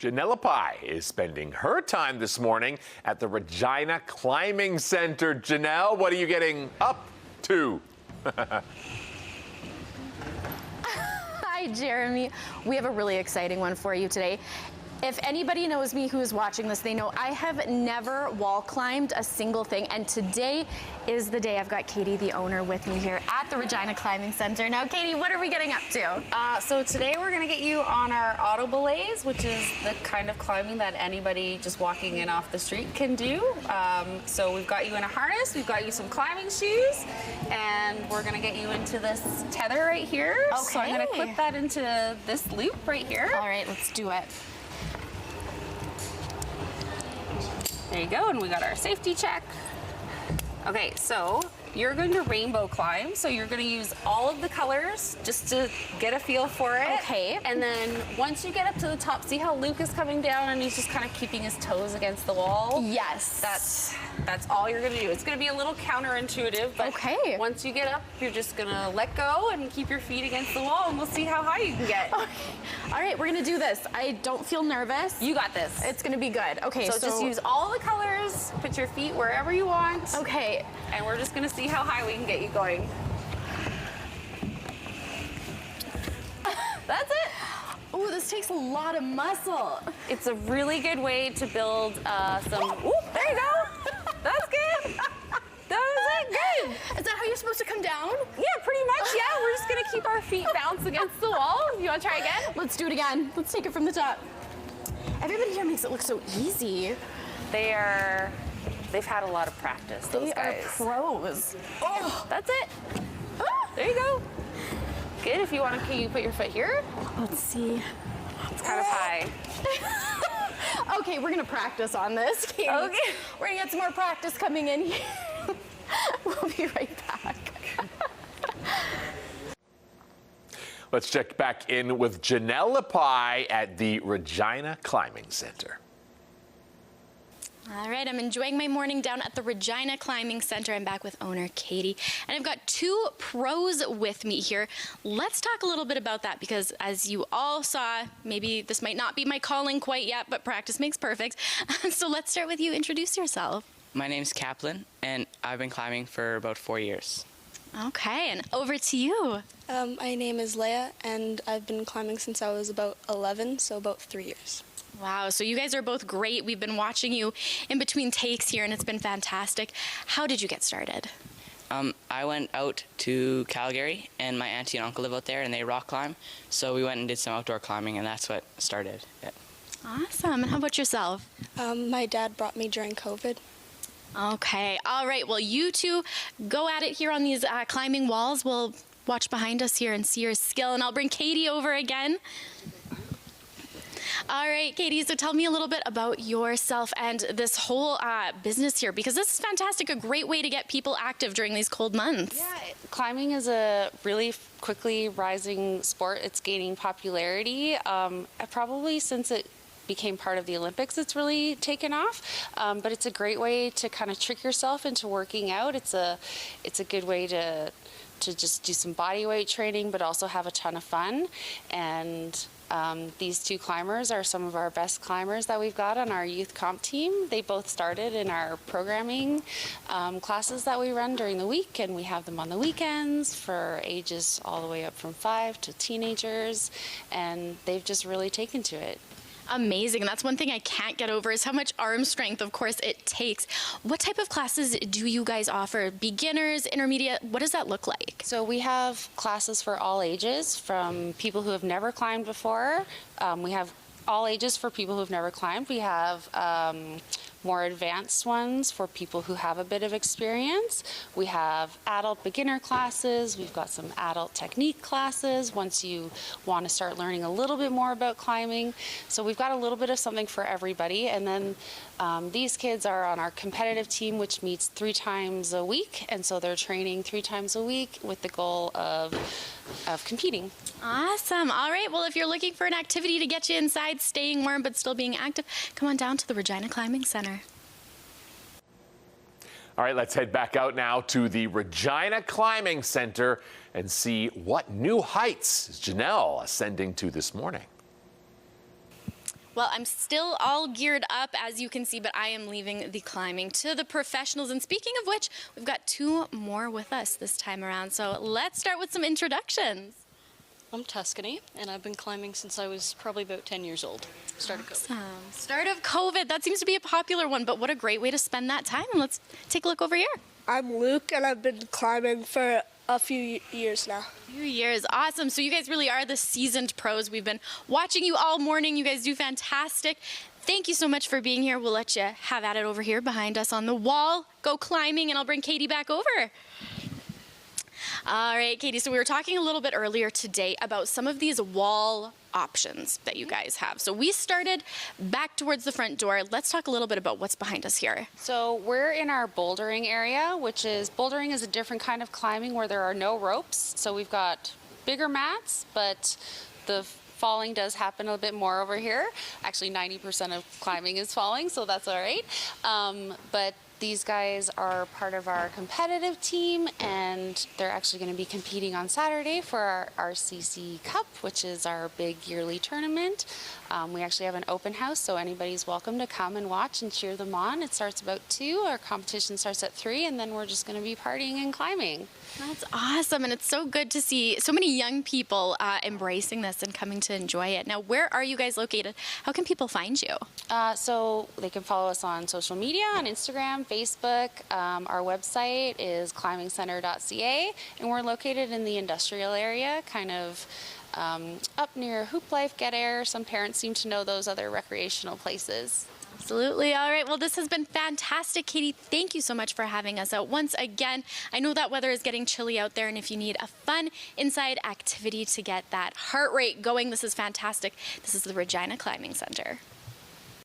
Janella Pye is spending her time this morning at the Regina Climbing Centre. Janelle, what are you getting up to? Hi, Jeremy. We have a really exciting one for you today. If anybody knows me who is watching this, they know I have never wall climbed a single thing, and today is the day. I've got Katie, the owner, with me here at the Regina Climbing Centre. Now, Katie, what are we getting up to? So today we're gonna get you on our auto belays, which is the kind of climbing that anybody just walking in off the street can do. So we've got you in a harness, we've got you some climbing shoes, and we're gonna get you into this tether right here. Okay. So I'm gonna clip that into this loop right here. All right, let's do it. There you go, and we got our safety check. Okay, so you're going to rainbow climb, so you're going to use all of the colors just to get a feel for it. Okay. And then once you get up to the top, see how Luke is coming down and he's just kind of keeping his toes against the wall? Yes. That's all you're going to do. It's going to be a little counterintuitive, but okay. Once you get up, you're just going to let go and keep your feet against the wall, and we'll see how high you can get. Okay. All right, we're going to do this. I don't feel nervous. You got this. It's going to be good. Okay, so just use all the colors, put your feet wherever you want. Okay. And we're just going to see how high we can get you going. That's it. Oh, this takes a lot of muscle. It's a really good way to build some. Ooh, there you go. That's good. That was it. Good. Is that how you're supposed to come down? Yeah, pretty much. Yeah, we're just going to keep our feet bounced against the wall. You want to try again? Let's do it again. Let's take it from the top. Everybody here makes it look so easy. They've had a lot of practice, those guys. They are pros. Oh, that's it. There you go. Good. If you want to, can you put your foot here? Let's see. It's kind of high. Okay, we're gonna practice on this, Katie. Okay. We're gonna get some more practice coming in here. We'll be right back. Let's check back in with Janella Pye at the Regina Climbing Centre. All right, I'm enjoying my morning down at the Regina Climbing Centre. I'm back with owner Katie, and I've got two pros with me here. Let's talk a little bit about that, because as you all saw, maybe this might not be my calling quite yet, but practice makes perfect. So let's start with you. Introduce yourself. My name's Kaplan, and I've been climbing for about 4 years. Okay, and over to you. My name is Leia, and I've been climbing since I was about 11, so about 3 years. Wow, so you guys are both great. We've been watching you in between takes here, and it's been fantastic. How did you get started? I went out to Calgary, and my auntie and uncle live out there, and they rock climb. So we went and did some outdoor climbing, and that's what started it. Awesome. And how about yourself? My dad brought me during COVID. Okay. All right. Well, you two go at it here on these climbing walls. We'll watch behind us here and see your skill, and I'll bring Katie over again. All right, Katie, so tell me a little bit about yourself and this whole business here, because this is fantastic, a great way to get people active during these cold months. Yeah, climbing is a really quickly rising sport. It's gaining popularity, probably since it became part of the Olympics, it's really taken off. But it's a great way to kind of trick yourself into working out. It's a good way to just do some body weight training, but also have a ton of fun. And these two climbers are some of our best climbers that we've got on our youth comp team. They both started in our programming classes that we run during the week, and we have them on the weekends for ages all the way up from 5 to teenagers, and they've just really taken to it. Amazing. And that's one thing I can't get over, is how much arm strength, of course, it takes. What type of classes do you guys offer? Beginners, intermediate? What does that look like? So we have classes for all ages, from people who have never climbed before. We have all ages for people who have never climbed. We have more advanced ones for people who have a bit of experience. We have adult beginner classes. We've got some adult technique classes once you want to start learning a little bit more about climbing. So we've got a little bit of something for everybody. And then these kids are on our competitive team, which meets 3 times a week. And so they're training 3 times a week with the goal of competing. Awesome. All right. Well, if you're looking for an activity to get you inside, staying warm, but still being active, come on down to the Regina Climbing Centre. All right, let's head back out now to the Regina Climbing Centre and see what new heights is Janelle ascending to this morning. Well, I'm still all geared up, as you can see, but I am leaving the climbing to the professionals. And speaking of which, we've got 2 more with us this time around. So let's start with some introductions. I'm Tuscany, and I've been climbing since I was probably about 10 years old. Start of COVID. Awesome. Start of COVID. That seems to be a popular one, but what a great way to spend that time. Let's take a look over here. I'm Luke, and I've been climbing for a few years now. Few years. Awesome. So you guys really are the seasoned pros. We've been watching you all morning. You guys do fantastic. Thank you so much for being here. We'll let you have at it over here behind us on the wall. Go climbing, and I'll bring Katie back over. All right, Katie, so we were talking a little bit earlier today about some of these wall options that you guys have. So we started back towards the front door. Let's talk a little bit about what's behind us here. So we're in our bouldering area, which is bouldering is a different kind of climbing where there are no ropes. So we've got bigger mats, but the falling does happen a bit more over here. Actually, 90% of climbing is falling, so that's all right. But these guys are part of our competitive team, and they're actually going to be competing on Saturday for our RCC Cup, which is our big yearly tournament. We actually have an open house, so anybody's welcome to come and watch and cheer them on. It starts about 2. Our competition starts at 3, and then we're just going to be partying and climbing. That's awesome, and it's so good to see so many young people embracing this and coming to enjoy it. Now, where are you guys located? How can people find you? So they can follow us on social media, on Instagram, Facebook. Our website is climbingcentre.ca, and we're located in the industrial area, kind of up near Hoop Life, Get Air. Some parents seem to know those other recreational places. Absolutely. All right. Well, this has been fantastic, Katie. Thank you so much for having us out once again. I know that weather is getting chilly out there, and if you need a fun inside activity to get that heart rate going, this is fantastic. This is the Regina Climbing Centre.